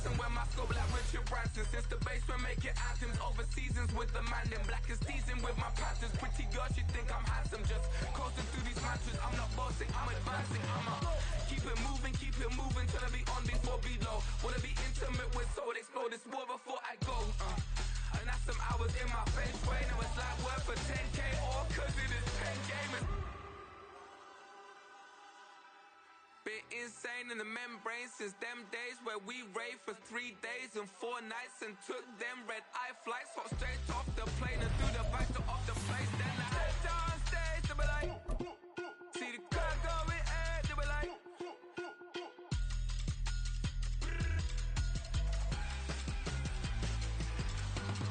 Jackson, wear my scope like Richard Branson. Since the basement making anthems over seasons with the man in black is seasoned with my patterns. Pretty girl, she think I'm handsome. Just coasting through these mantras. I'm not bossing, I'm advancing. Keep it moving till I be on before below. Wanna be intimate with soul, explore this war before I go. And that's some hours in my face way. Now it's like work for 10K or cause it is 10 gamers. Been insane in the membrane since them days where we raved for 3 days and 4 nights and took them red eye flights. Hot straight off the plane and through the back door of the place. Then I head down stage, they be like, see the crowd going air, they be like.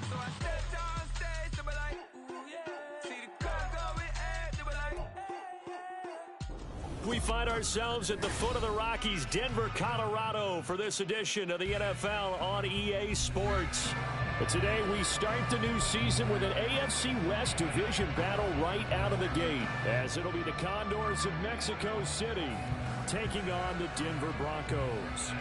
So I step down stage, they be like, ooh yeah. See the crowd going air, they be like. We find ourselves at the foot of the Rockies, Denver, Colorado, for this edition of the NFL on EA Sports. But today we start the new season with an AFC West division battle right out of the gate, as it'll be the Condors of Mexico City taking on the Denver Broncos.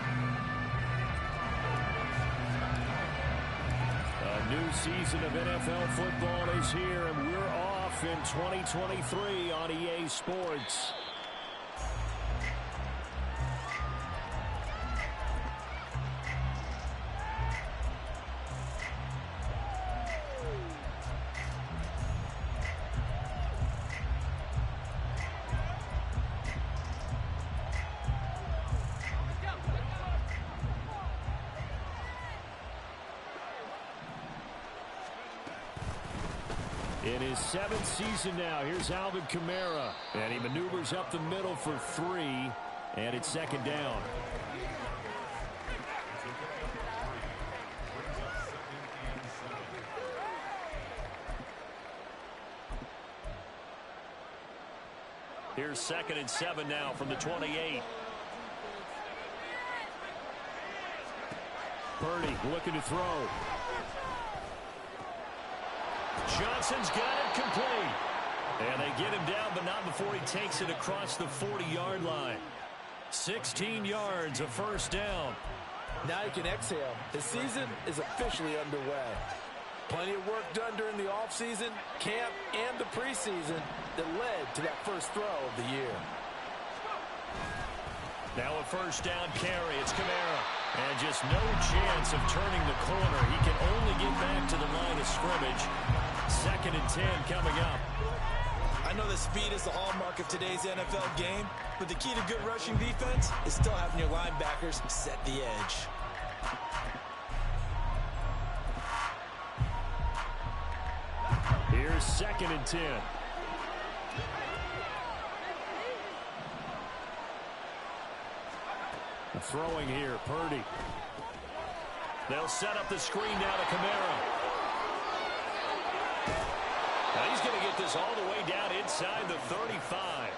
A new season of NFL football is here, and we're off in 2023 on EA Sports. In his 7th season now, here's Alvin Kamara. And he maneuvers up the middle for 3. And it's 2nd down. Here's 2nd and 7 now from the 28. Purdy looking to throw. Johnson's got it complete. And they get him down, but not before he takes it across the 40-yard line. 16 yards, a 1st down. Now you can exhale. The season is officially underway. Plenty of work done during the offseason, camp, and the preseason that led to that first throw of the year. Now a 1st down carry. It's Kamara. And just no chance of turning the corner. He can only get back to the line of scrimmage. 2nd and 10 coming up. I know that speed is the hallmark of today's NFL game, but the key to good rushing defense is still having your linebackers set the edge. Here's 2nd and 10. Throwing here, Purdy. They'll set up the screen now to Kamara. Now he's going to get this all the way down inside the 35.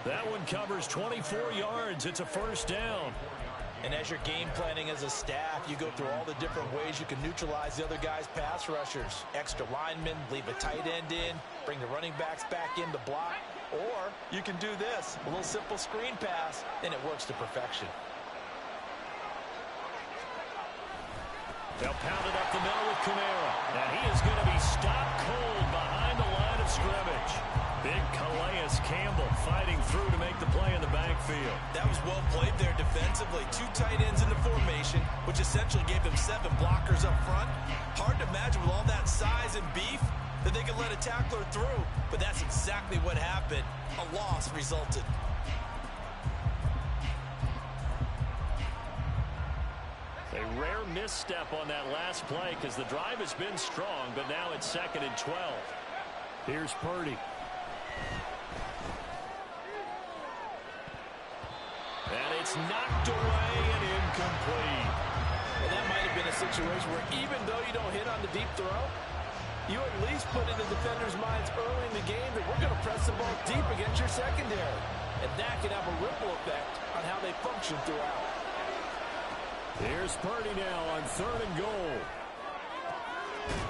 That one covers 24 yards. It's a 1st down. And as you're game planning as a staff, you go through all the different ways you can neutralize the other guy's pass rushers. Extra linemen, leave a tight end in, bring the running backs back in to block. Or you can do this, a little simple screen pass, and it works to perfection. They'll pound it up the middle with Kamara. And he is going to be stopped cold behind the line of scrimmage. Big Calais Campbell fighting through to make the play in the backfield. That was well played there defensively. 2 tight ends in the formation, which essentially gave them 7 blockers up front. Hard to imagine with all that size and beef that they could let a tackler through. But that's exactly what happened. A loss resulted. A rare misstep on that last play because the drive has been strong, but now it's 2nd and 12. Here's Purdy. And it's knocked away and incomplete. Well, that might have been a situation where even though you don't hit on the deep throw, you at least put in the defender's minds early in the game that we're going to press the ball deep against your secondary. And that can have a ripple effect on how they function throughout. Here's Purdy now on 3rd and goal.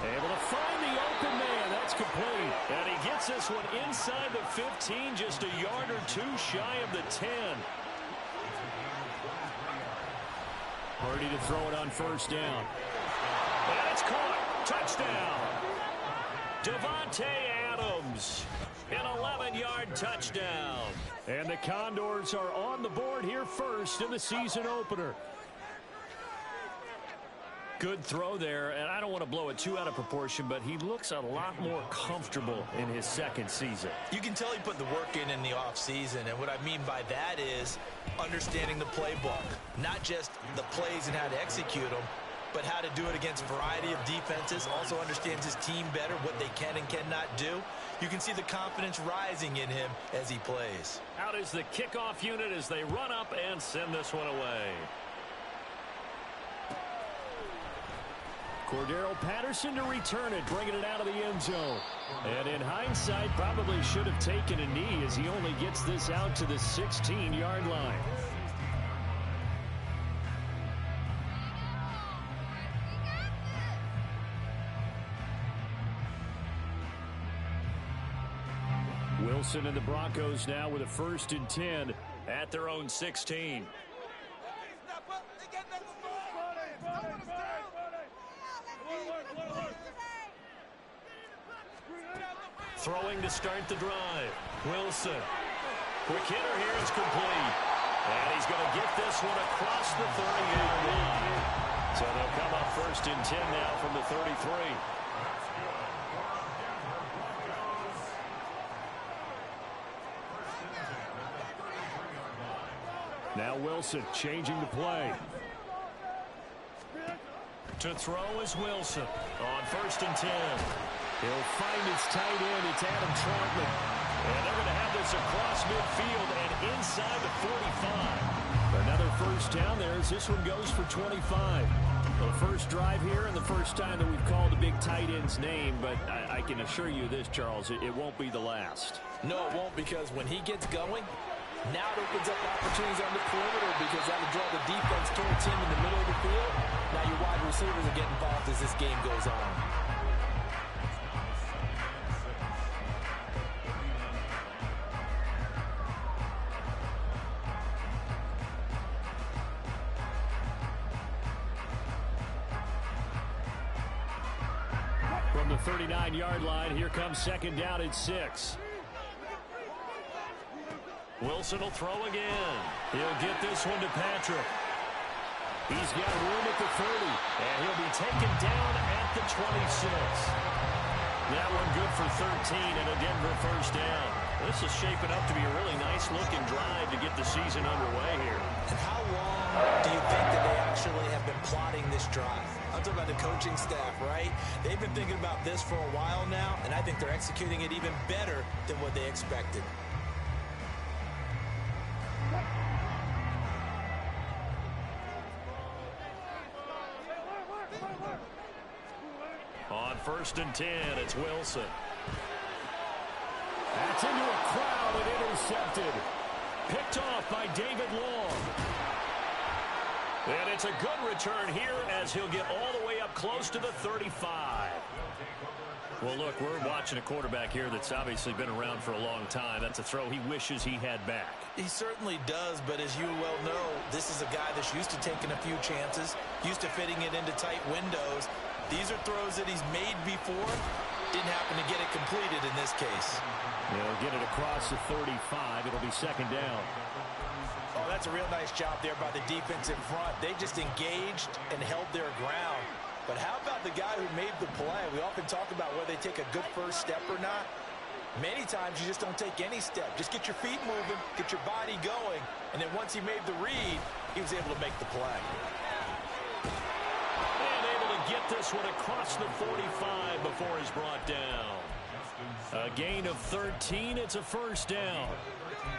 Able to find the open man. That's complete. And he gets this one inside the 15, just a yard or 2 shy of the 10. Ready to throw it on first down. And it's caught. Touchdown. Davante Adams. An 11-yard touchdown. And the Condors are on the board here first in the season opener. Good throw there, and I don't want to blow it too out of proportion, but he looks a lot more comfortable in his second season. You can tell he put the work in the offseason, and what I mean by that is understanding the playbook. Not just the plays and how to execute them, but how to do it against a variety of defenses. Also understands his team better, what they can and cannot do. You can see the confidence rising in him as he plays. Out is the kickoff unit as they run up and send this one away. Cordero Patterson to return it, bringing it out of the end zone. And in hindsight, probably should have taken a knee as he only gets this out to the 16-yard line. Wilson and the Broncos now with a 1st and 10 at their own 16. Throwing to start the drive. Wilson. Quick hitter here. It's complete. And he's going to get this one across the 30-yard line. So they'll come up 1st and 10 now from the 33. Now Wilson changing the play. To throw is Wilson on 1st and 10. He'll find his tight end. It's Adam Trautman. And they're going to have this across midfield and inside the 45. Another 1st down there as this one goes for 25. Well, the first drive here and the first time that we've called the big tight end's name, but I can assure you this, Charles, it won't be the last. No, it won't, because when he gets going, now it opens up opportunities on the perimeter because that will draw the defense towards him in the middle of the field. Now your wide receivers are getting involved as this game goes on. From the 39-yard line, here comes 2nd down and 6. Wilson will throw again. He'll get this one to Patrick. He's got room at the 30, and he'll be taken down at the 26. That one good for 13 and a Denver 1st down. This is shaping up to be a really nice-looking drive to get the season underway here. And how long do you think that they actually have been plotting this drive? I'm talking about the coaching staff, right? They've been thinking about this for a while now, and I think they're executing it even better than what they expected. On 1st and 10, it's Wilson. That's into a crowd and intercepted. Picked off by David Long. And it's a good return here as he'll get all the way up close to the 35. Well, look, we're watching a quarterback here that's obviously been around for a long time. That's a throw he wishes he had back. He certainly does, but as you well know, this is a guy that's used to taking a few chances, used to fitting it into tight windows. These are throws that he's made before. Didn't happen to get it completed in this case. They'll get it across the 35. It'll be 2nd down. Oh, that's a real nice job there by the defense in front. They just engaged and held their ground. But how about the guy who made the play? We often talk about whether they take a good first step or not. Many times you just don't take any step. Just get your feet moving, get your body going, and then once he made the read, he was able to make the play. And able to get this one across the 45 before he's brought down. A gain of 13. It's a 1st down.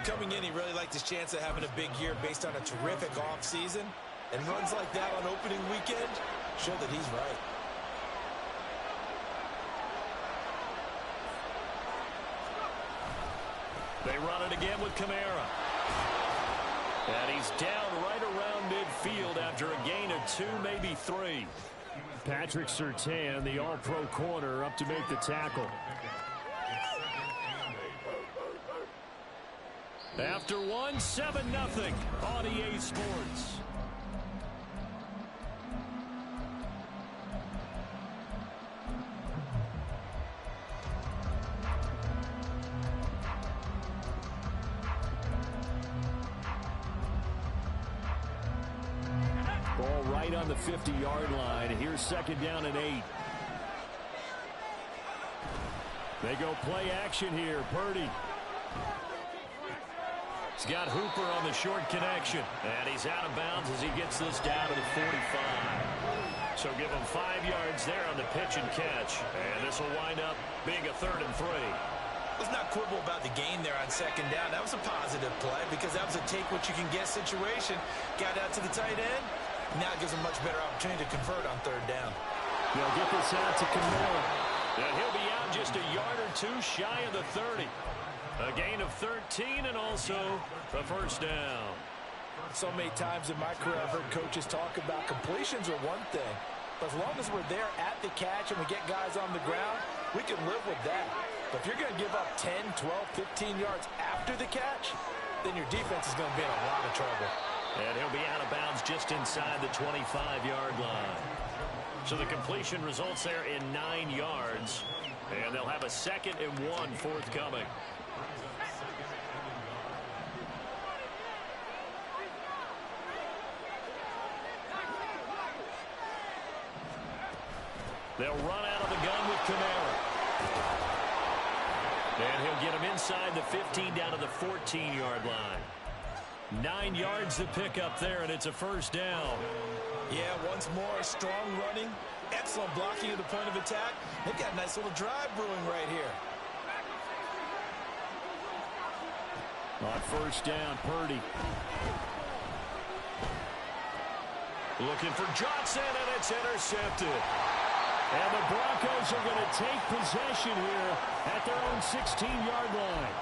Coming in, he really liked his chance of having a big year based on a terrific offseason. And runs like that on opening weekend show that he's right. They run it again with Kamara. And he's down right around midfield after a gain of 2, maybe 3. Patrick Surtain, the all-pro corner, up to make the tackle. After one, 7-0 on EA Sports. Ball right on the 50-yard line. Here's second down and 8. They go play action here. Purdy. He's got Hooper on the short connection. And he's out of bounds as he gets this down to the 45. So give him 5 yards there on the pitch and catch. And this will wind up being a 3rd and 3. Let's not quibble about the gain there on second down. That was a positive play because that was a take-what-you-can-get situation. Got out to the tight end. Now it gives him a much better opportunity to convert on 3rd down. They'll get this out to Kamara. And he'll be out just a yard or 2 shy of the 30. A gain of 13 and also the first down. So many times in my career I've heard coaches talk about completions are one thing. But as long as we're there at the catch and we get guys on the ground, we can live with that. But if you're going to give up 10, 12, 15 yards after the catch, then your defense is going to be in a lot of trouble. And he'll be out of bounds just inside the 25-yard line. So the completion results there in 9 yards. And they'll have a 2nd and 1 forthcoming. They'll run out of the gun with Kamara. And he'll get him inside the 15 down to the 14-yard line. 9 yards to pick up there, and it's a first down. Yeah, once more, strong running, excellent blocking at the point of attack. They've got a nice little drive brewing right here. On first down, Purdy. Looking for Johnson, and it's intercepted. And the Broncos are going to take possession here at their own 16-yard line.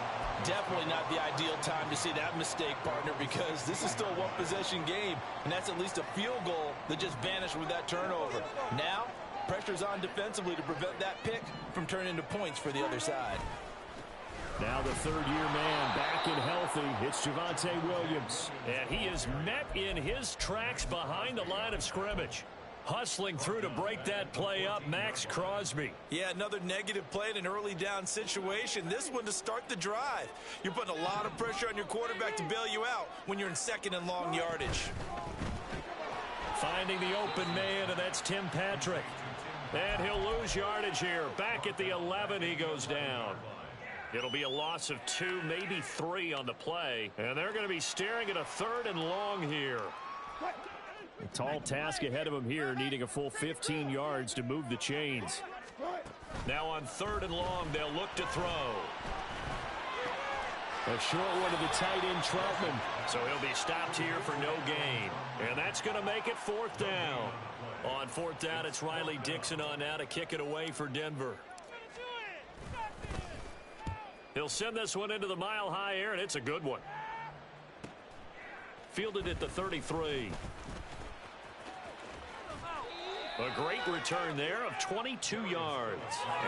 Definitely not the ideal time to see that mistake, partner, because this is still a one-possession game, and that's at least a field goal that just vanished with that turnover. Now, pressure's on defensively to prevent that pick from turning into points for the other side. Now the third-year man back and healthy. It's Javonte Williams. And he is met in his tracks behind the line of scrimmage. Hustling through to break that play up, Max Crosby. Yeah, another negative play in an early down situation. This one to start the drive. You're putting a lot of pressure on your quarterback to bail you out when you're in 2nd and long yardage. Finding the open man, and that's Tim Patrick. And he'll lose yardage here. Back at the 11, he goes down. It'll be a loss of 2, maybe 3 on the play. And they're going to be staring at a 3rd and long here. A tall task ahead of him here, needing a full 15 yards to move the chains. Now on 3rd and long, they'll look to throw. A short one to the tight end, Troutman. So he'll be stopped here for no gain. And that's going to make it 4th down. On 4th down, it's Riley Dixon on now to kick it away for Denver. He'll send this one into the mile-high air, and it's a good one. Fielded at the 33. A great return there of 22 yards.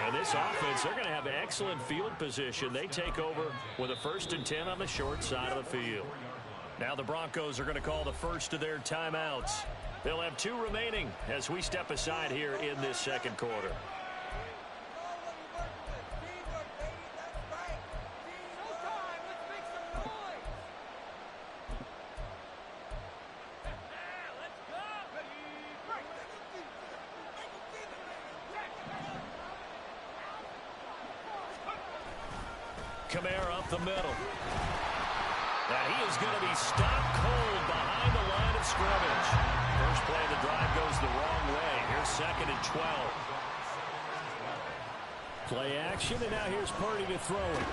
And this offense, they're going to have excellent field position. They take over with a 1st and 10 on the short side of the field. Now the Broncos are going to call the first of their timeouts. They'll have 2 remaining as we step aside here in this 2nd quarter. Kamara up the middle. And he is going to be stopped cold behind the line of scrimmage. First play of the drive goes the wrong way. Here's 2nd and 12. Play action, and now here's Purdy to throw it.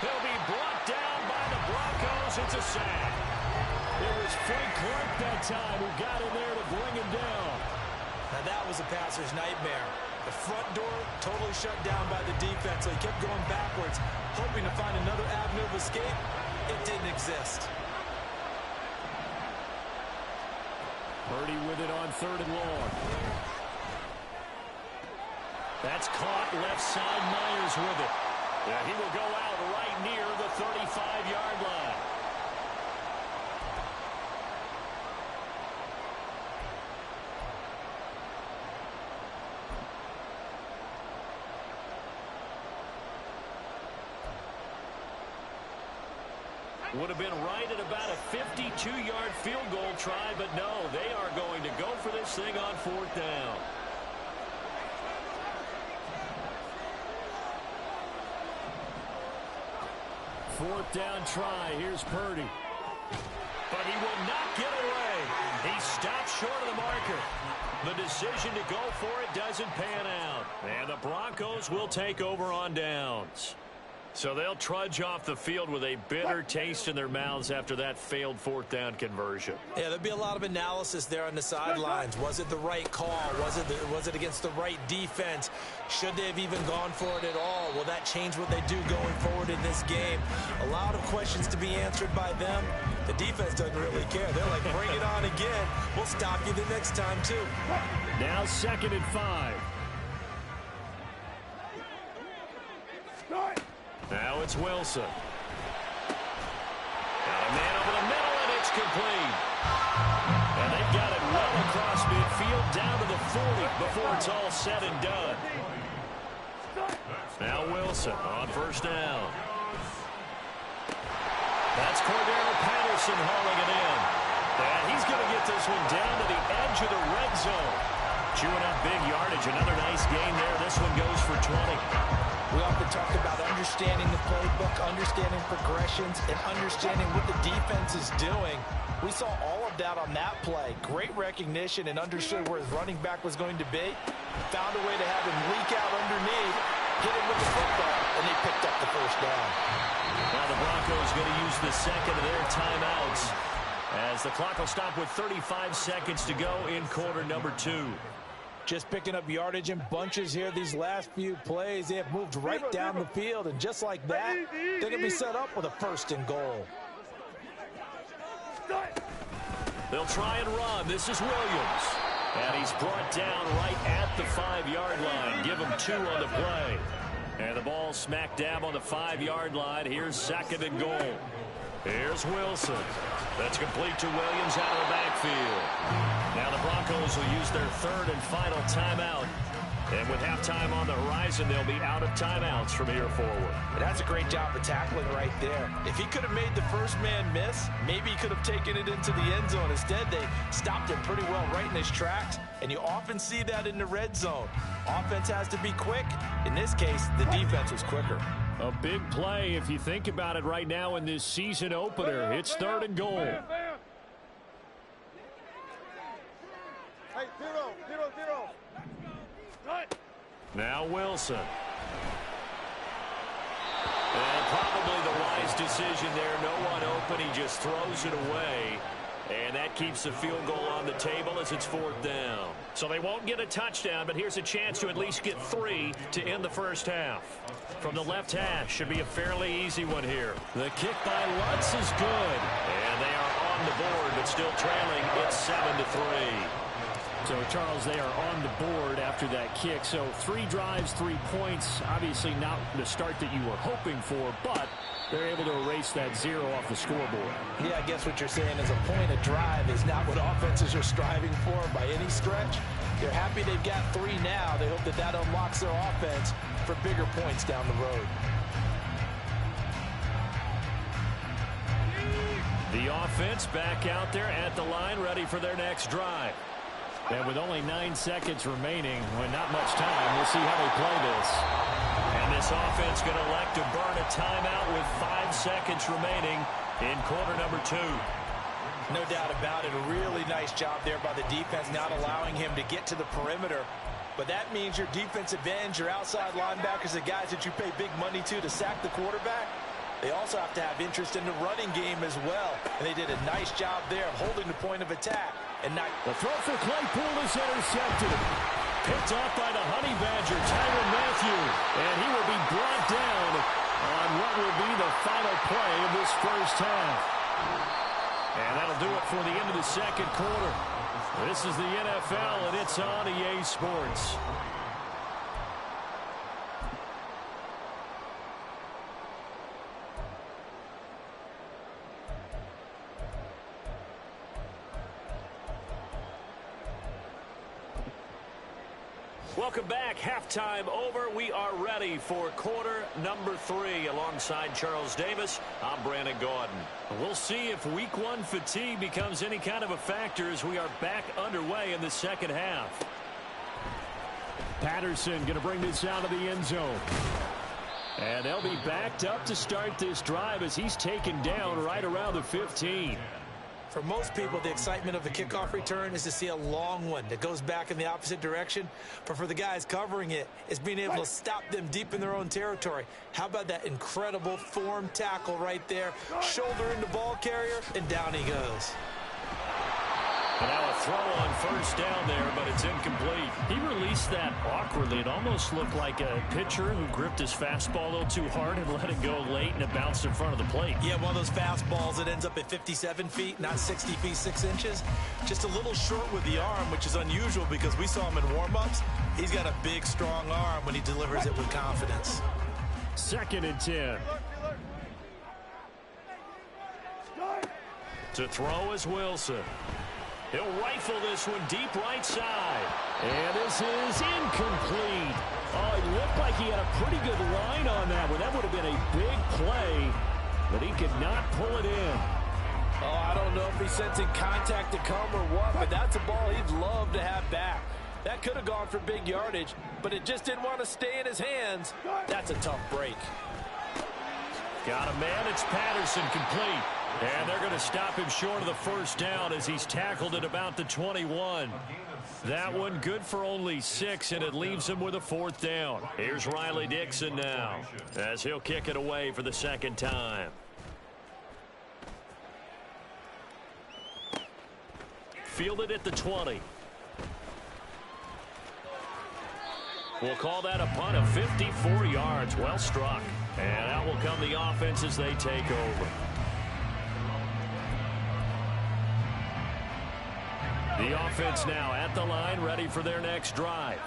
He'll be brought down by the Broncos. It's a sack. It was Frank Clark that time who got in there to bring him down. Now that was a passer's nightmare. The front door totally shut down by the defense, so he kept going backwards, hoping to find another avenue of escape. It didn't exist. Purdy with it on 3rd and long. That's caught left side. Myers with it. And he will go out right near the 35-yard line. Would have been right at about a 52-yard field goal try, but no, they are going to go for this thing on 4th down. Fourth down try. Here's Purdy. But he will not get away. He stopped short of the marker. The decision to go for it doesn't pan out. And the Broncos will take over on downs. So they'll trudge off the field with a bitter taste in their mouths after that failed 4th down conversion. Yeah, there'll be a lot of analysis there on the sidelines. Was it the right call? Was it against the right defense? Should they have even gone for it at all? Will that change what they do going forward in this game? A lot of questions to be answered by them. The defense doesn't really care. They're like, bring it on again. We'll stop you the next time, too. Now 2nd and 5. Now it's Wilson. Got a man over the middle, and it's complete. And they've got it well across midfield down to the 40 before it's all said and done. Now Wilson on 1st down. That's Cordero Patterson hauling it in. And he's going to get this one down to the edge of the red zone. Chewing up big yardage. Another nice gain there. This one goes for 20. We often talk about understanding the playbook, understanding progressions, and understanding what the defense is doing. We saw all of that on that play. Great recognition and understood where his running back was going to be. Found a way to have him leak out underneath, hit him with the football, and they picked up the 1st down. Now the Broncos going to use the second of their timeouts as the clock will stop with 35 seconds to go in quarter number 2. Just picking up yardage in bunches here these last few plays. They have moved right down the field, and just like that, they're going to be set up with a 1st and goal. They'll try and run. This is Williams. And he's brought down right at the 5-yard line. Give him 2 on the play. And the ball smack dab on the 5-yard line. Here's 2nd and goal. Here's Wilson. That's complete to Williams out of the backfield. Now the Broncos will use their 3rd and final timeout. And with halftime on the horizon, they'll be out of timeouts from here forward. That's a great job of tackling right there. If he could have made the first man miss, maybe he could have taken it into the end zone. Instead, they stopped him pretty well right in his tracks. And you often see that in the red zone. Offense has to be quick. In this case, the defense was quicker. A big play if you think about it right now in this season opener. It's 3rd and goal. Hey, 0-0-0. Now Wilson. And probably the wise decision there. No one open. He just throws it away. And that keeps the field goal on the table as it's 4th down. So they won't get a touchdown, but here's a chance to at least get 3 to end the 1st half. From the left hash, should be a fairly easy one here. The kick by Lutz is good. And they are on the board, but still trailing. It's 7-3. So, Charles, they are on the board after that kick. So 3 drives, 3 points. Obviously not the start that you were hoping for, but they're able to erase that 0 off the scoreboard. Yeah, I guess what you're saying is a point of drive is not what offenses are striving for by any stretch. They're happy they've got 3 now. They hope that that unlocks their offense for bigger points down the road. The offense back out there at the line, ready for their next drive. And with only 9 seconds remaining, when not much time, we'll see how they play this. And this offense going to elect to burn a timeout with 5 seconds remaining in quarter number 2. No doubt about it. A really nice job there by the defense, not allowing him to get to the perimeter. But that means your defensive ends, your outside linebackers, the guys that you pay big money to sack the quarterback, they also have to have interest in the running game as well. And they did a nice job there of holding the point of attack. And not the throw for Claypool is intercepted. Picked off by the Honey Badger, Tyrann Mathieu. And he will be brought down on what will be the final play of this 1st half. And that'll do it for the end of the 2nd quarter. This is the NFL, and it's on EA Sports. Welcome back. Halftime over. We are ready for quarter number 3. Alongside Charles Davis, I'm Brandon Gaudin. We'll see if week 1 fatigue becomes any kind of a factor as we are back underway in the second half. Patterson going to bring this out of the end zone. And they'll be backed up to start this drive as he's taken down right around the 15. For most people, the excitement of a kickoff return is to see a long one that goes back in the opposite direction. But for the guys covering it, it's being able to stop them deep in their own territory. How about that incredible form tackle right there? Shoulder into ball carrier, and down he goes. And now a throw on first down there, but it's incomplete. He released that awkwardly. It almost looked like a pitcher who gripped his fastball a little too hard and let it go late, and it bounced in front of the plate. Yeah, one of those fastballs that ends up at 57 feet, not 60 feet, 6 inches. Just a little short with the arm, which is unusual because we saw him in warm-ups. He's got a big, strong arm when he delivers it with confidence. 2nd and 10. To throw is Wilson. He'll rifle this one deep right side. And this is incomplete. Oh, it looked like he had a pretty good line on that one. That would have been a big play, but he could not pull it in. Oh, I don't know if he's sensing contact to come or what, but that's a ball he'd love to have back. That could have gone for big yardage, but it just didn't want to stay in his hands. That's a tough break. Got a man. It's Patterson, complete. And they're going to stop him short of the first down as he's tackled at about the 21. That one good for only 6, and it leaves him with a 4th down. Here's Riley Dixon now as he'll kick it away for the 2nd time. Fielded at the 20. We'll call that a punt of 54 yards. Well struck. And out will come the offense as they take over. The offense now at the line, ready for their next drive.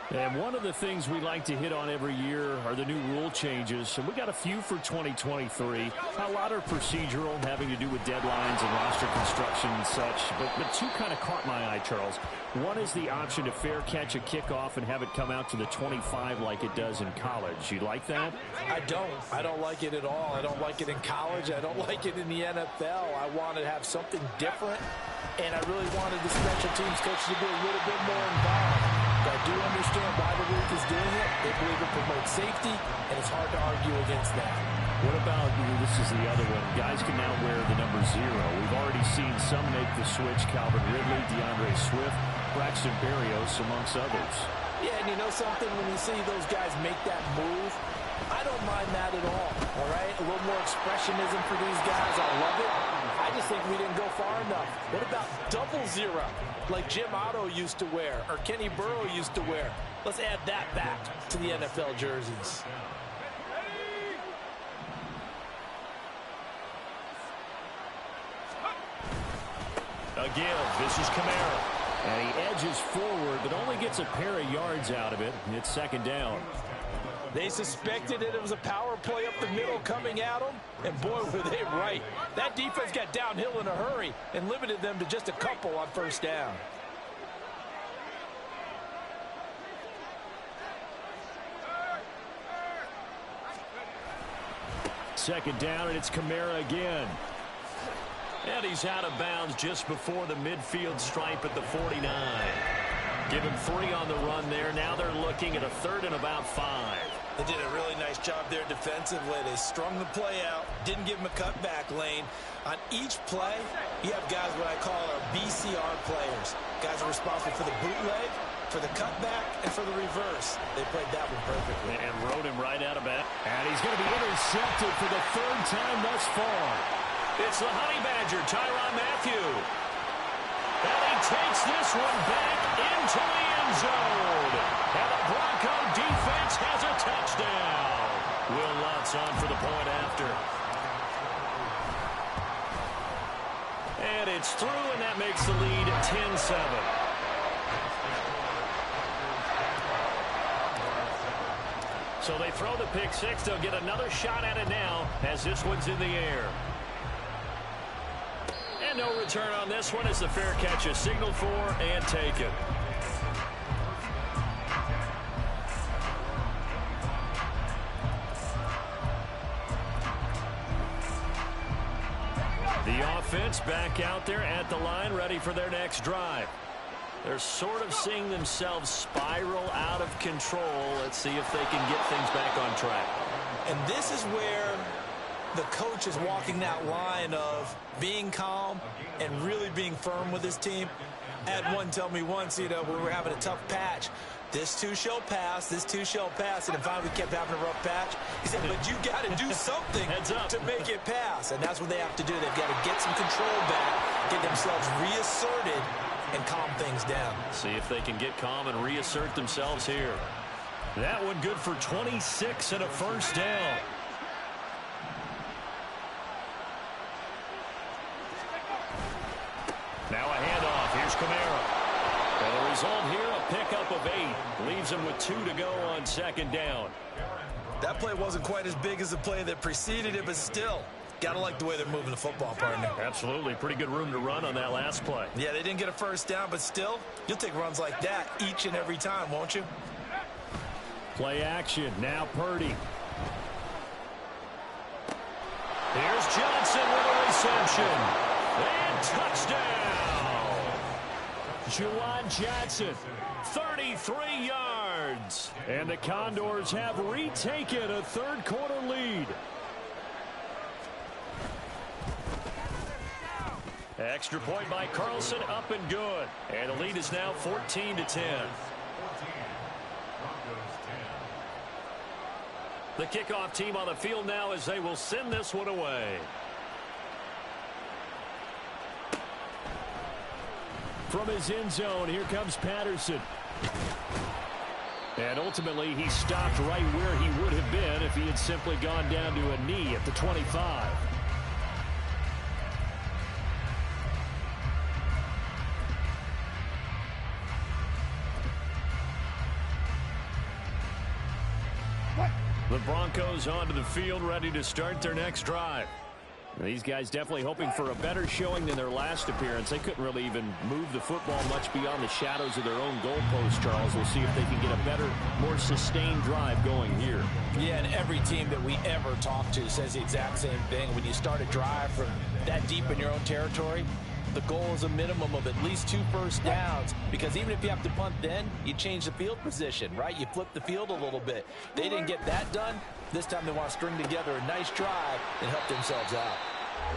And one of the things we like to hit on every year are the new rule changes. And we got a few for 2023. A lot are procedural, having to do with deadlines and roster construction and such. But 2 kind of caught my eye, Charles. One is the option to fair catch a kickoff and have it come out to the 25 like it does in college. You like that? I don't like it at all. I don't like it in college. I don't like it in the NFL. I want to have something different, and I really wanted the special teams coach to be a little bit more involved. But I do understand why the league is doing it. They believe it promotes safety, and it's hard to argue against that. What about, this is the other one, guys can now wear the number 0. We've already seen some make the switch, Calvin Ridley, DeAndre Swift, Braxton Berrios, amongst others. Yeah, and you know something, when you see those guys make that move, I don't mind that at all right? A little more expressionism for these guys. I love it. I just think we didn't go far enough. What about 00, like Jim Otto used to wear or Kenny Burrow used to wear? Let's add that back to the NFL jerseys. A give. This is Kamara. And he edges forward, but only gets a pair of yards out of it. It's 2nd down. They suspected that it was a power play up the middle coming at them, and boy, were they right. That defense got downhill in a hurry and limited them to just a couple on first down. Second down, and it's Kamara again. And he's out of bounds just before the midfield stripe at the 49. Give him 3 on the run there. Now they're looking at a 3rd and about 5. They did a really nice job there defensively. They strung the play out, didn't give him a cutback lane. On each play, you have guys what I call our BCR players. Guys are responsible for the bootleg, for the cutback, and for the reverse. They played that one perfectly. And rode him right out of bounds. And he's going to be intercepted for the 3rd time thus far. It's the Honey Badger, Tyrann Mathieu. And he takes this one back into the end zone. And the Bronco defense has a touchdown. Will Lutz on for the point after. And it's through, and that makes the lead 10-7. So they throw the pick 6. They'll get another shot at it now as this one's in the air. And no return on this one as the fair catch is signaled for and taken. back out there at the line, ready for their next drive. They're sort of seeing themselves spiral out of control. Let's see if they can get things back on track. And this is where the coach is walking that line of being calm and really being firm with his team. I had one tell me once, when we were having a tough patch, this too shall pass, this too shall pass. And finally we kept having a rough patch. He said, but you got to do something to make it pass. And that's what they have to do. They've got to get some control back, get themselves reasserted, and calm things down. See if they can get calm and reassert themselves here. That one good for 26 and a first down. Now a handoff. Here's Kamara. And the result here, a pickup of 8. Leaves him with 2 to go on second down. That play wasn't quite as big as the play that preceded it, but still, gotta like the way they're moving the football, partner. Absolutely. Pretty good room to run on that last play. Yeah, they didn't get a first down, but still, you'll take runs like that each and every time, won't you? Play action. Now Purdy. Here's Johnson with a reception. And touchdown. Juwan Johnson, 33 yards. And the Condors have retaken a third-quarter lead. Extra point by Carlson, up and good. And the lead is now 14-10. The kickoff team on the field now as they will send this one away. From his end zone, here comes Patterson. And ultimately, he stopped right where he would have been if he had simply gone down to a knee at the 25. The Broncos onto the field, ready to start their next drive. These guys definitely hoping for a better showing than their last appearance. They couldn't really even move the football much beyond the shadows of their own goalpost, Charles. We'll see if they can get a better, more sustained drive going here. Yeah, and every team that we ever talk to says the exact same thing. When you start a drive from that deep in your own territory, the goal is a minimum of at least 2 first downs, because even if you have to punt then, you change the field position, right? You flip the field a little bit. They didn't get that done. This time they want to string together a nice drive and help themselves out.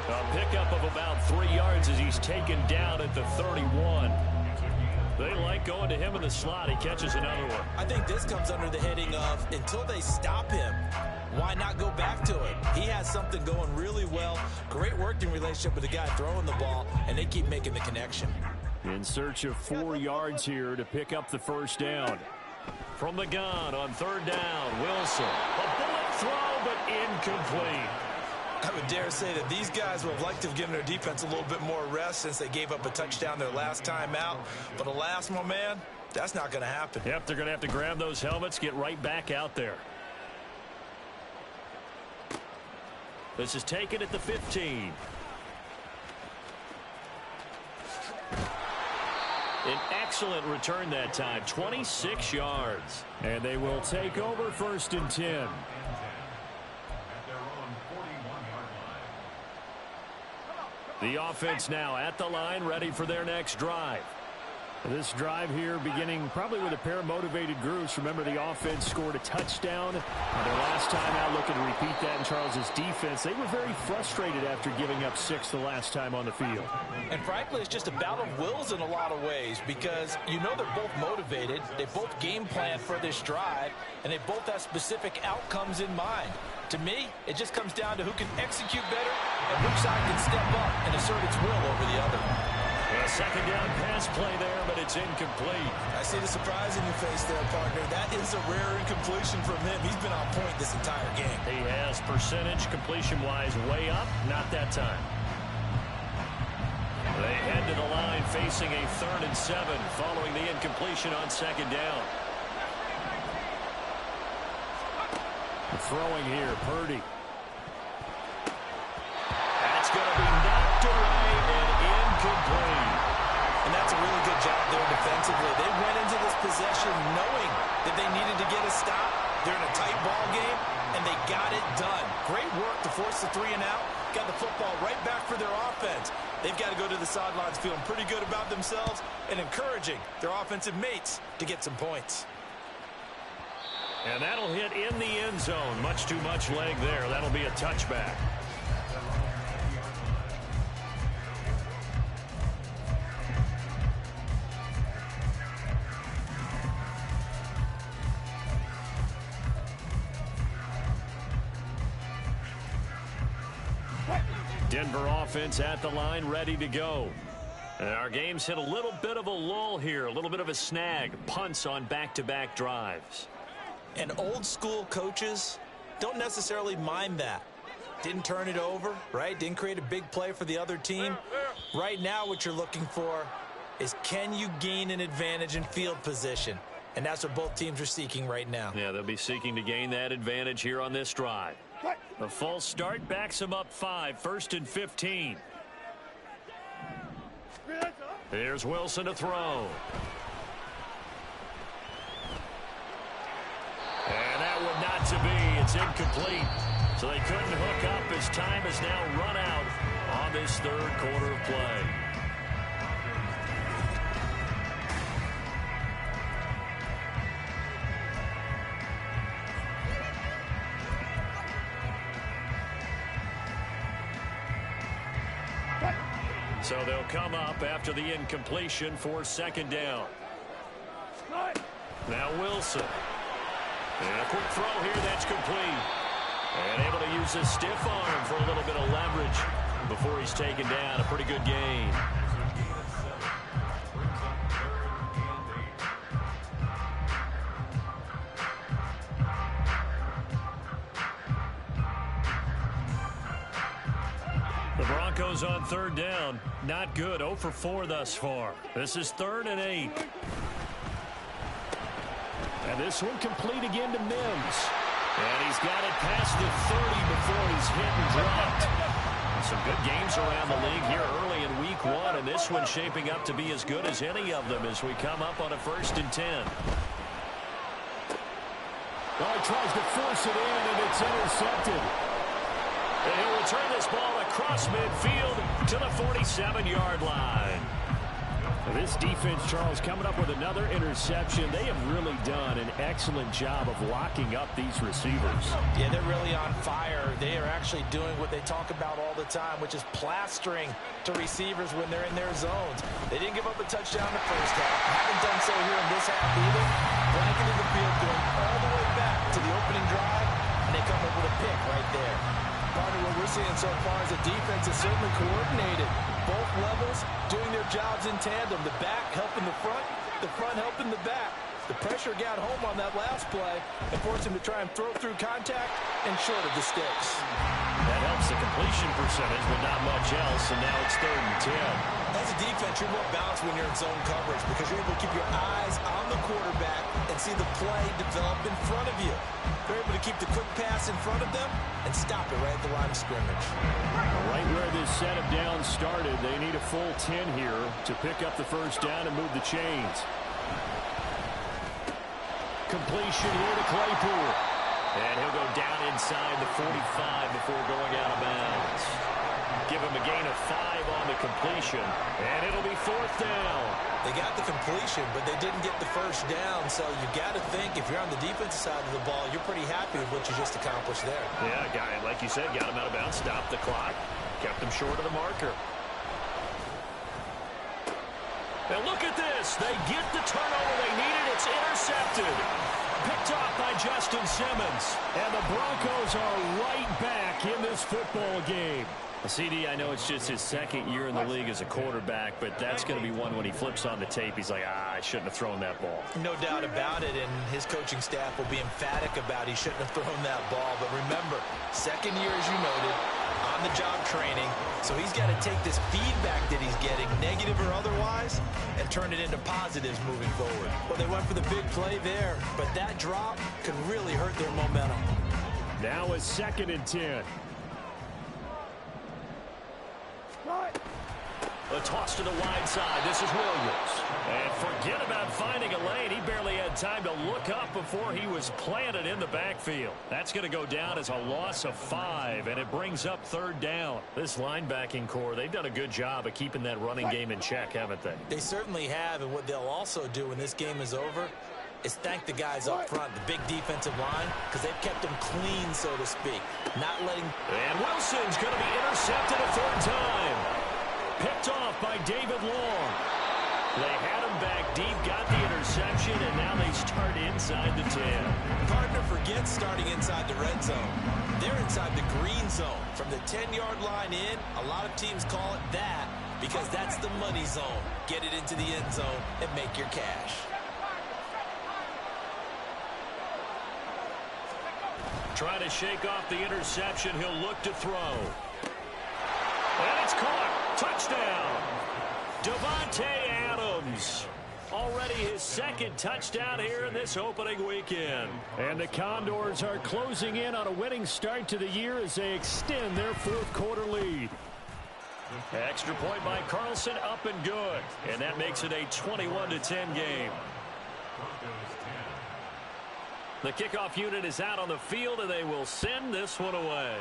A pickup of about 3 yards as he's taken down at the 31. They like going to him in the slot. He catches another one. I think this comes under the heading of, until they stop him, why not go back to it? He has something going really well. Great working relationship with the guy throwing the ball, and they keep making the connection. In search of 4 yards here to pick up the first down. From the gun on third down, Wilson. A bullet throw, but incomplete. I would dare say that these guys would have liked to have given their defense a little bit more rest since they gave up a touchdown their last time out. But alas, my man, that's not going to happen. Yep, they're going to have to grab those helmets, get right back out there. This is taken at the 15. An excellent return that time, 26 yards. And they will take over first and 10. The offense now at the line, ready for their next drive. This drive here beginning probably with a pair of motivated groups. Remember, the offense scored a touchdown. Their last time out, looking to repeat that in Charles's defense. They were very frustrated after giving up 6 the last time on the field. And frankly, it's just a battle of wills in a lot of ways, because you know they're both motivated. They both game plan for this drive, and they both have specific outcomes in mind. To me, it just comes down to who can execute better and which side can step up and assert its will over the other. A second down pass play there, but it's incomplete. I see the surprise in your face there, partner. That is a rare incompletion from him. He's been on point this entire game. He has percentage completion-wise way up, not that time. They head to the line facing a 3rd and 7 following the incompletion on second down. Throwing here, Purdy. That's going to be knocked away and incomplete. And that's a really good job there defensively. They went into this possession knowing that they needed to get a stop. They're in a tight ball game, and they got it done. Great work to force the 3 and out. Got the football right back for their offense. They've got to go to the sidelines feeling pretty good about themselves and encouraging their offensive mates to get some points. And that'll hit in the end zone. Much too much leg there. That'll be a touchback. Denver offense at the line, ready to go. And our game's hit a little bit of a lull here, a little bit of a snag. Punts on back-to-back drives. And old school coaches don't necessarily mind that. Didn't turn it over, right? Didn't create a big play for the other team. Right now what you're looking for is, can you gain an advantage in field position? And that's what both teams are seeking right now. Yeah, they'll be seeking to gain that advantage here on this drive. The false start backs them up 5, 1st and 15. Here's Wilson to throw. And that would not to be. It's incomplete. So they couldn't hook up as time has now run out on this third quarter of play. So they'll come up after the incompletion for 2nd down. Now Wilson. And a quick throw here that's complete. And able to use his stiff arm for a little bit of leverage before he's taken down. A pretty good gain. The Broncos on 3rd down. Not good. 0 for 4 thus far. This is 3rd and 8. And this one complete again to Mims. And he's got it past the 30 before he's hit and dropped. Some good games around the league here early in week 1. And this one's shaping up to be as good as any of them as we come up on a 1st and 10. Well, he tries to force it in, and it's intercepted. And he'll return this ball across midfield to the 47-yard line. This defense, Charles, coming up with another interception. They have really done an excellent job of locking up these receivers. Yeah, they're really on fire. They are actually doing what they talk about all the time, which is plastering to receivers when they're in their zones. They didn't give up a touchdown in the first half. Haven't done so here in this half either. Blanketed the field, going all the way back to the opening drive, and they come up with a pick right there. Part of what we're seeing so far is the defense is certainly coordinated. Both levels doing their jobs in tandem. The back helping the front helping the back. The pressure got home on that last play and forced him to try and throw through contact and short of the sticks. That helps the completion percentage, but not much else, and now it's 3rd and 10. As a defense, you're more balanced when you're in zone coverage because you're able to keep your eyes on the quarterback and see the play develop in front of you. They're able to keep the quick pass in front of them and stop it right at the line of scrimmage. Right where this set of downs started, they need a full 10 here to pick up the 1st down and move the chains. Completion here to Claypool. And he'll go down inside the 45 before going out of bounds. Give him a gain of 5 on the completion, and it'll be 4th down. They got the completion, but they didn't get the 1st down, so you got to think if you're on the defensive side of the ball, you're pretty happy with what you just accomplished there. Yeah, guy, like you said, got him out of bounds, stopped the clock, kept him short of the marker. And look at this. They get the turnover they needed. It's intercepted. Picked off by Justin Simmons. And the Broncos are right back in this football game. CD, I know it's just his 2nd year in the league as a quarterback, but that's going to be one when he flips on the tape. He's like, I shouldn't have thrown that ball. No doubt about it, and his coaching staff will be emphatic about he shouldn't have thrown that ball. But remember, 2nd year, as you noted, on-the-job training, so he's got to take this feedback that he's getting, negative or otherwise, and turn it into positives moving forward. Well, they went for the big play there, but that drop could really hurt their momentum. Now a 2nd and 10. A toss to the wide side. This is Williams. And forget about finding a lane. He barely had time to look up before he was planted in the backfield. That's going to go down as a loss of 5, and it brings up 3rd down. This linebacking core, they've done a good job of keeping that running game in check, haven't they? They certainly have, and what they'll also do when this game is over is thank the guys up front, the big defensive line, because they've kept them clean, so to speak. Not letting... And Wilson's going to be intercepted a 3rd time. Picked off by David Long. They had him back deep, got the interception, and now they start inside the 10. Partner forgets starting inside the red zone. They're inside the green zone. From the 10-yard line in, a lot of teams call it that because that's the money zone. Get it into the end zone and make your cash. Trying to shake off the interception. He'll look to throw. And it's caught. Touchdown. Davante Adams. Already his 2nd touchdown here in this opening weekend. And the Condors are closing in on a winning start to the year as they extend their 4th quarter lead. Extra point by Carlson, up and good. And that makes it a 21-10 game. The kickoff unit is out on the field, and they will send this one away.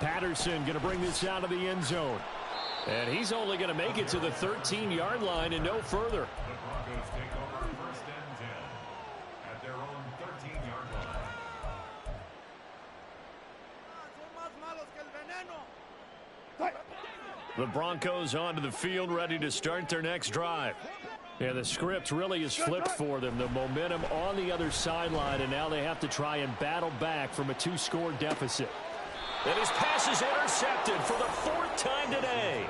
Patterson going to bring this out of the end zone. And he's only going to make it to the 13-yard line and no further. The Broncos take over 1st and 10 at their own 13-yard line. The Broncos onto the field, ready to start their next drive. Yeah, the script really is flipped for them. The momentum on the other sideline, and now they have to try and battle back from a 2-score deficit. And his pass is intercepted for the 4th time today.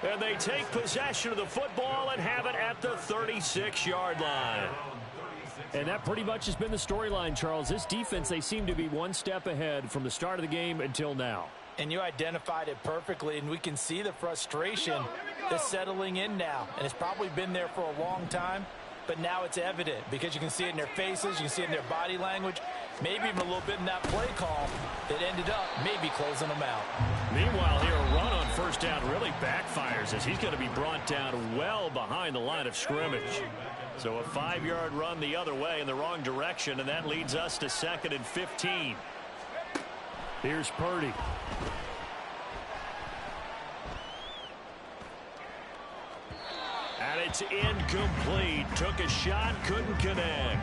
And they take possession of the football and have it at the 36-yard line. And that pretty much has been the storyline, Charles. This defense, they seem to be one step ahead from the start of the game until now. And you identified it perfectly, and we can see the frustration that's settling in now. And it's probably been there for a long time, but now it's evident because you can see it in their faces, you can see it in their body language, maybe even a little bit in that play call that ended up maybe closing them out. Meanwhile, here a run on 1st down really backfires as he's going to be brought down well behind the line of scrimmage. So a 5-yard run the other way in the wrong direction, and that leads us to 2nd and 15. Here's Purdy. And it's incomplete. Took a shot, couldn't connect.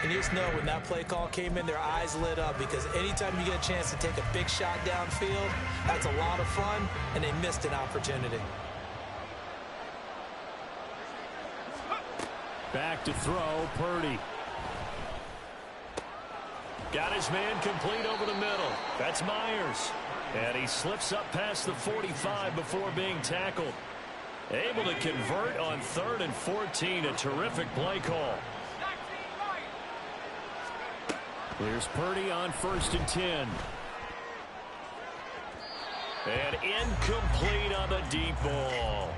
And you just know when that play call came in, their eyes lit up because anytime you get a chance to take a big shot downfield, that's a lot of fun, and they missed an opportunity. Back to throw, Purdy. Got his man complete over the middle. That's Myers. And he slips up past the 45 before being tackled. Able to convert on 3rd and 14. A terrific play call. Here's Purdy on 1st and 10. And incomplete on the deep ball.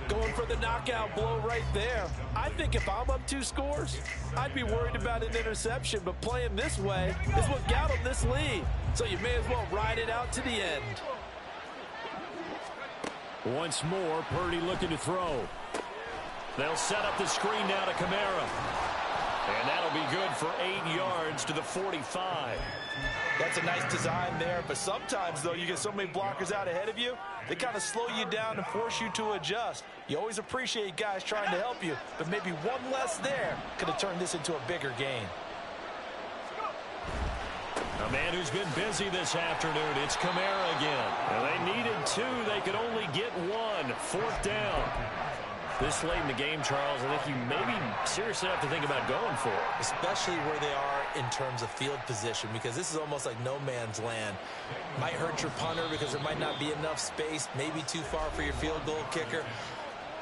Going for the knockout blow right there. I think if I'm up 2 scores, I'd be worried about an interception, but playing this way is what got them this lead. So you may as well ride it out to the end. Once more, Purdy looking to throw. They'll set up the screen now to Kamara. And that'll be good for 8 yards to the 45. That's a nice design there, but sometimes, though, you get so many blockers out ahead of you, they kind of slow you down and force you to adjust. You always appreciate guys trying to help you, but maybe one less there could have turned this into a bigger gain. A man who's been busy this afternoon, it's Kamara again. And they needed 2, they could only get 1. 4th down. This late in the game, Charles, I think you maybe seriously have to think about going for it. Especially where they are in terms of field position, because this is almost like no man's land. Might hurt your punter because there might not be enough space, maybe too far for your field goal kicker.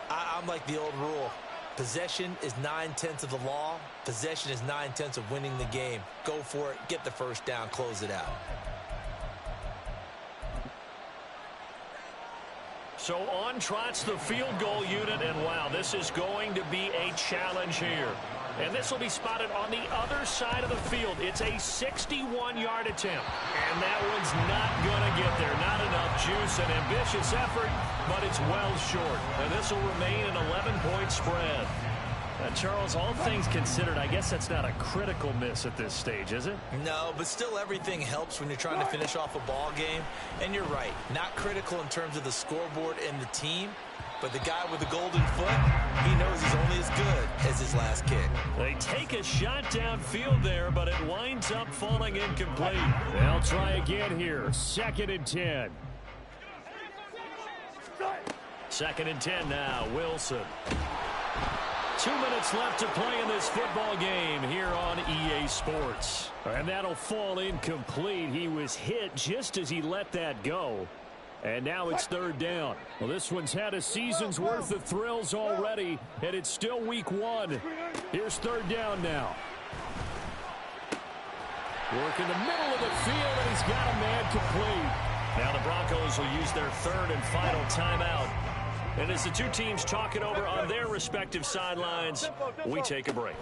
I'm like the old rule. Possession is 9/10 of the law. Possession is 9/10 of winning the game. Go for it, get the 1st down, close it out. So on trots the field goal unit, and wow, this is going to be a challenge here. And this will be spotted on the other side of the field. It's a 61-yard attempt. And that one's not going to get there. Not enough juice. An ambitious effort, but it's well short. And this will remain an 11-point spread. Charles, all things considered, I guess that's not a critical miss at this stage, is it? No, but still everything helps when you're trying to finish off a ball game. And you're right, not critical in terms of the scoreboard and the team, but the guy with the golden foot, he knows he's only as good as his last kick. They take a shot downfield there, but it winds up falling incomplete. They'll try again here. 2nd and 10. 2nd and 10 now, Wilson. 2 minutes left to play in this football game here on EA Sports. And that'll fall incomplete. He was hit just as he let that go. And now it's 3rd down. Well, this one's had a season's worth of thrills already, and it's still week 1. Here's 3rd down now. Work in the middle of the field, and he's got a man complete. Now the Broncos will use their 3rd and final timeout. And as the two teams talk it over on their respective sidelines, we take a break.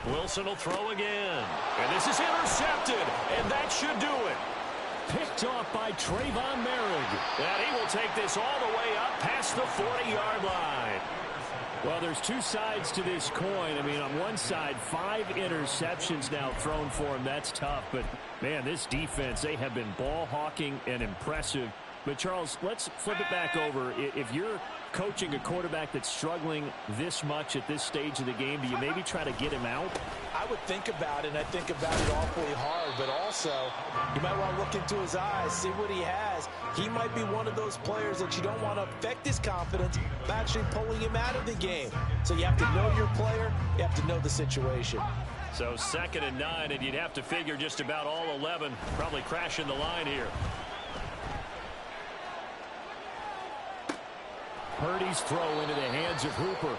Wilson will throw again. And this is intercepted, and that should do it. Picked off by Trayvon Merrick. And he will take this all the way up past the 40-yard line. Well, there's two sides to this coin. I mean, on one side, 5 interceptions now thrown for him. That's tough. But, man, this defense, they have been ball hawking and impressive. But, Charles, let's flip it back over. If you're coaching a quarterback that's struggling this much at this stage of the game, do you maybe try to get him out? I would think about it, and I think about it awfully hard. But also, you might want to look into his eyes, see what he has. He might be one of those players that you don't want to affect his confidence by actually pulling him out of the game. So you have to know your player. You have to know the situation. So 2nd and 9, and you'd have to figure just about all 11 probably crashing the line here. Purdy's throw into the hands of Hooper.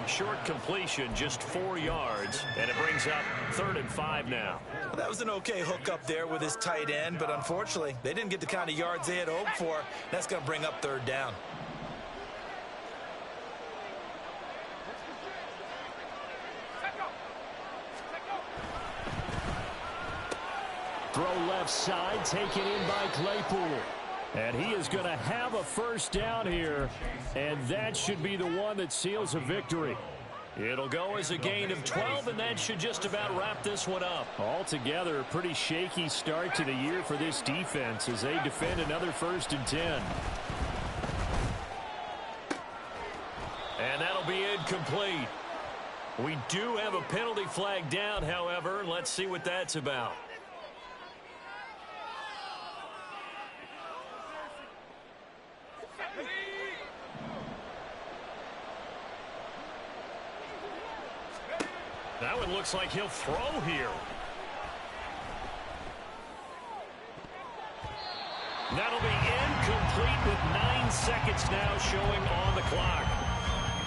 Short completion, just 4 yards, and it brings up 3rd and 5 now. Well, that was an okay hook up there with his tight end, but unfortunately, they didn't get the kind of yards they had hoped for. That's going to bring up 3rd down. Throw left side, taken in by Claypool. And he is going to have a 1st down here, and that should be the one that seals a victory. It'll go as a gain of 12, and that should just about wrap this one up. Altogether, a pretty shaky start to the year for this defense as they defend another 1st and 10. And that'll be incomplete. We do have a penalty flag down, however. Let's see what that's about. That one looks like he'll throw here. That'll be incomplete with 9 seconds now showing on the clock.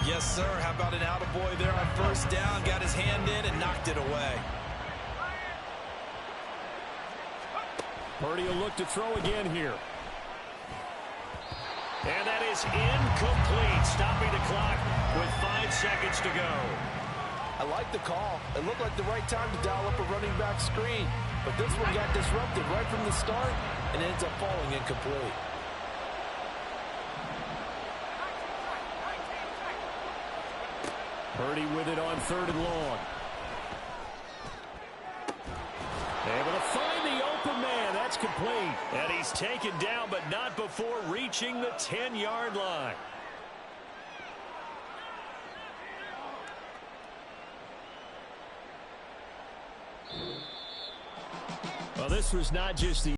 Yes, sir. How about an attaboy there on 1st down? Got his hand in and knocked it away. Purdy will look to throw again here. And that is incomplete, stopping the clock with 5 seconds to go. I like the call. It looked like the right time to dial up a running back screen. But this one got disrupted right from the start and ends up falling incomplete. Purdy with it on 3rd and long. Able to find the open man. That's complete. And he's taken down, but not before reaching the 10-yard line. Well, this was not just the